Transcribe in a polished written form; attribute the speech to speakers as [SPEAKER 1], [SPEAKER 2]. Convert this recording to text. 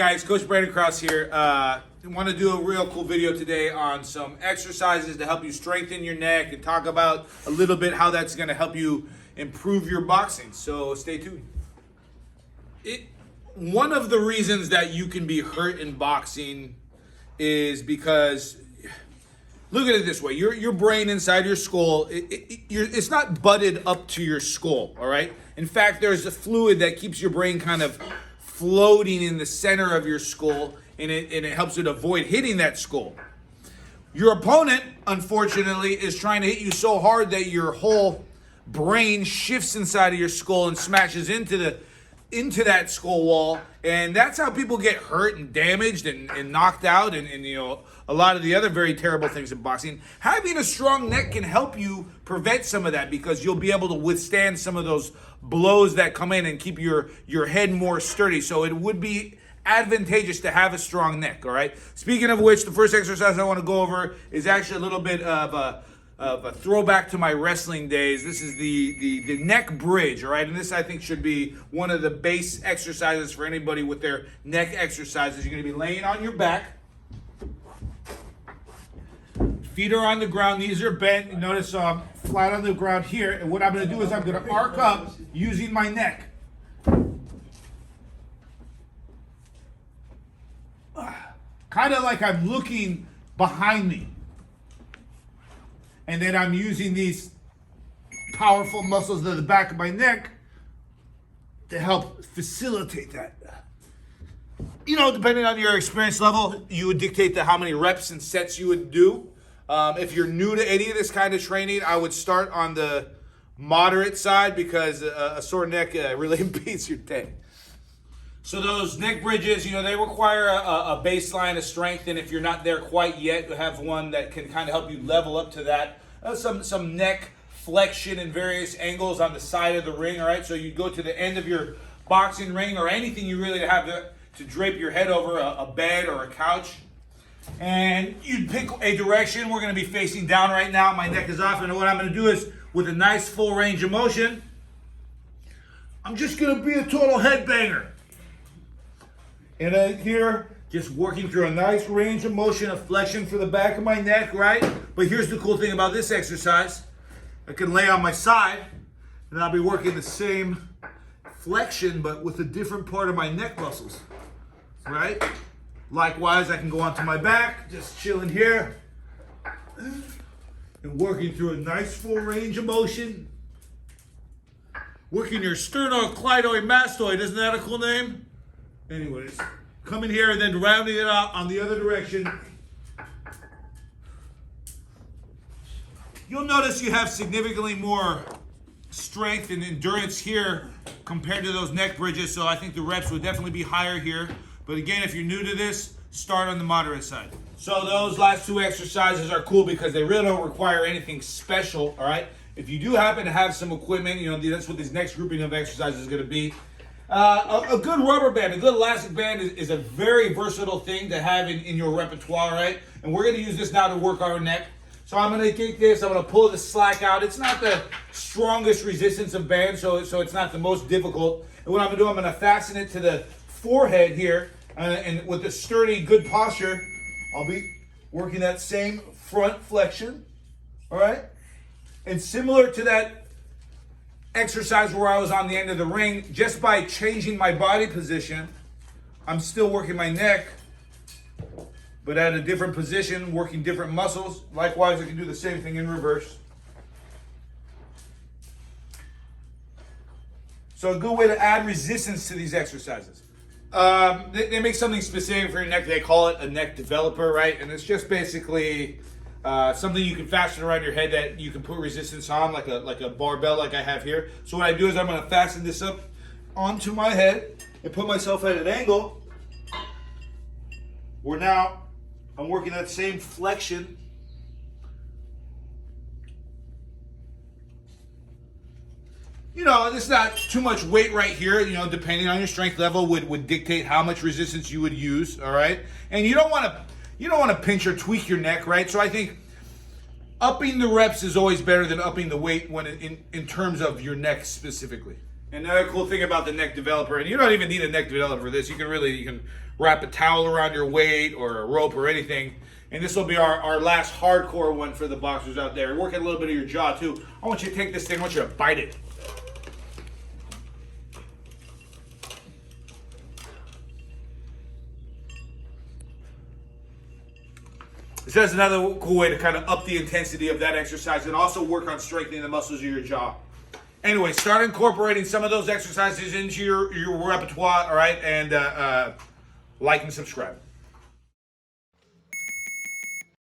[SPEAKER 1] guys, Coach Brandon Krause here. I want to do a real cool video today on some exercises to help you strengthen your neck and talk about a little bit how that's going to help you improve your boxing. So stay tuned. One of the reasons that you can be hurt in boxing is because, look at it this way, your brain inside your skull, it's not butted up to your skull, all right? In fact, there's a fluid that keeps your brain kind of floating in the center of your skull, and it helps it avoid hitting that skull. Your opponent, unfortunately, is trying to hit you so hard that your whole brain shifts inside of your skull and smashes into that skull wall, and that's how people get hurt and damaged and knocked out and you know, a lot of the other very terrible things in boxing. Having a strong neck can help you prevent some of that because you'll be able to withstand some of those blows that come in and keep your head more sturdy. So it would be advantageous to have a strong neck, all right? Speaking of which, the first exercise I want to go over is actually a little bit of a throwback to my wrestling days. This is the neck bridge, all right? And this, I think, should be one of the base exercises for anybody with their neck exercises. You're going to be laying on your back. Feet are on the ground. These are bent. Notice I'm flat on the ground here. And what I'm going to do is I'm going to arc up using my neck. Kind of like I'm looking behind me. And then I'm using these powerful muscles at the back of my neck to help facilitate that. You know, depending on your experience level, you would dictate how many reps and sets you would do. If you're new to any of this kind of training, I would start on the moderate side because a sore neck really impedes your day. So those neck bridges, you know, they require a baseline of strength, and if you're not there quite yet, you have one that can kind of help you level up to that. Some neck flexion in various angles on the side of the ring, all right? So you go to the end of your boxing ring or anything you really have to drape your head over, a bed or a couch. And you pick a direction. We're going to be facing down right now. My neck is off, and what I'm going to do is, with a nice full range of motion, I'm just going to be a total headbanger. And here, just working through a nice range of motion of flexion for the back of my neck, right? But here's the cool thing about this exercise. I can lay on my side, and I'll be working the same flexion, but with a different part of my neck muscles, right? Likewise, I can go onto my back, just chilling here, and working through a nice full range of motion. Working your sternocleidomastoid, isn't that a cool name? Anyways, come in here and then rounding it out on the other direction. You'll notice you have significantly more strength and endurance here compared to those neck bridges, so I think the reps would definitely be higher here. But again, if you're new to this, start on the moderate side. So those last two exercises are cool because they really don't require anything special, all right? If you do happen to have some equipment, you know, that's what this next grouping of exercises is going to be. A good rubber band, a good elastic band is a very versatile thing to have in your repertoire, right? And we're going to use this now to work our neck. So I'm going to take this, I'm going to pull the slack out. It's not the strongest resistance of band, so it's not the most difficult. And what I'm going to do, I'm going to fasten it to the forehead here, and with a sturdy, good posture, I'll be working that same front flexion, all right? And similar to that exercise where I was on the end of the ring, just by changing my body position, I'm still working my neck, but at a different position, working different muscles. Likewise, I can do the same thing in reverse. So a good way to add resistance to these exercises. They make something specific for your neck. They call it a neck developer, right? And it's just basically something you can fasten around your head that you can put resistance on, like a barbell like I have here. So what I do is I'm going to fasten this up onto my head and put myself at an angle where now I'm working that same flexion. You know, there's not too much weight right here, you know, depending on your strength level would dictate how much resistance you would use, all right? And you don't want to pinch or tweak your neck, right? So I think upping the reps is always better than upping the weight when in terms of your neck specifically. Another cool thing about the neck developer, and you don't even need a neck developer for this. You can wrap a towel around your weight or a rope or anything. And this will be our last hardcore one for the boxers out there. Working a little bit of your jaw too. I want you to take this thing, I want you to bite it. This is another cool way to kind of up the intensity of that exercise and also work on strengthening the muscles of your jaw. Anyway, start incorporating some of those exercises into your repertoire, all right? And like and subscribe.